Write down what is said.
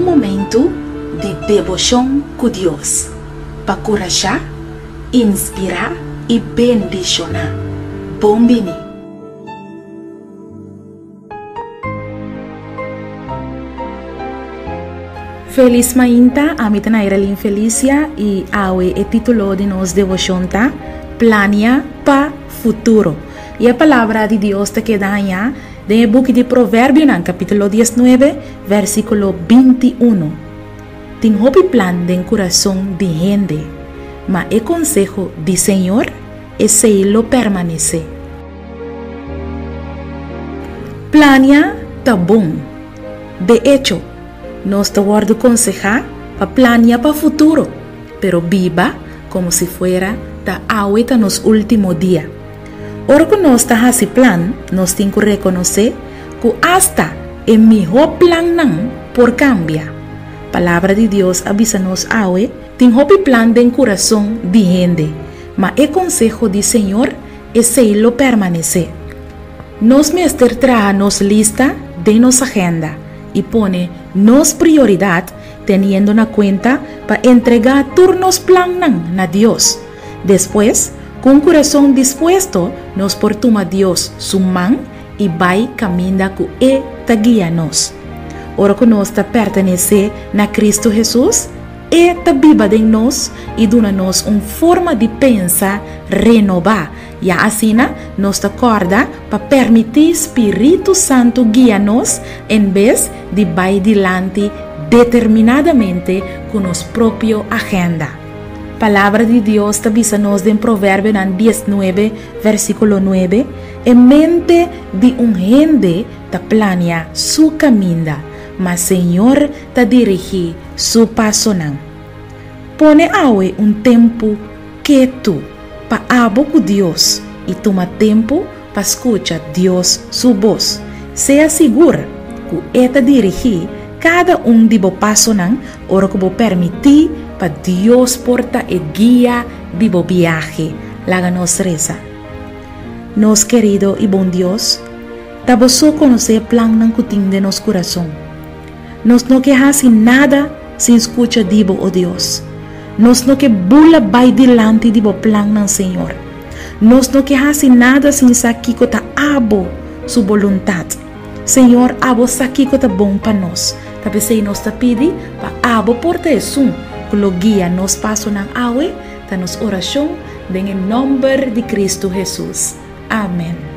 momento de deboshon com Deus, para coragem, inspirar e bendicionar. Bom bini. Feliz mainta, a mim tá na era infelicia e awe é título de nos devotion tá plania pa futuro. E a palavra de Deus te queda aí no book de Provérbio, no capítulo 19, versículo 21. Tem Hopi plan de kurason de Hende, mas o consejo de Señor é lo permanecer. Plania tá bom. De hecho, nós te guardo aconsejar para planear para futuro, pero viva como si fuera ta ahorita nos último dia. Ora que nós ta Hasi plan, nós tem que reconhecer que hasta el mihó plannan por cambia. Palavra de Deus avisa-nos awe, tem Hopi plan de kurason de Hende, mas o consejo de Señor é lo permanecer. Nos mester traja nos lista de nos agenda e pone nos prioridade teniendo na cuenta para entregar turnos plannan na Dios. Después, con corazón dispuesto, nos portuma Dios su man y vai caminda que ta guia nos. Ora que nos ta pertenece na Cristo Hesus, ta viva de nos y dona nos forma de pensar renovar. E Asina nos acorda para permitir Espírito Santo guia nos em vez de vai dilante determinadamente com nossa própria agenda. Palavra de Deus avisa-nos em Provérbio 19, versículo 9, em mente de Hende ta planea su caminda, mas Senhor ta dirige su passo não. Pone awe tempo quieto para abo com Deus e toma tempo para escuchar Deus su voz. Seja segura que eta dirigir cada de bo passo não, ora que bo permitir para Deus porta e guia de bo viaje. Laga nos reza. Nos querido e bom Deus, ta bo só conhecer plannan que tem de nos coração. Nos não quejas nada sem escuchar dibo o Deus. Nos não que bula vai dilante de bo plannan Senhor. Nos não quejas nada sem esaki que ta abo su voluntade. Senhor, abo saki que ta bom para nós. Tapi se nos ta pidi para abo porta esum que lo guia nos passo na awe ta nos orashon em nòmber de Cristo Hesus. Amén.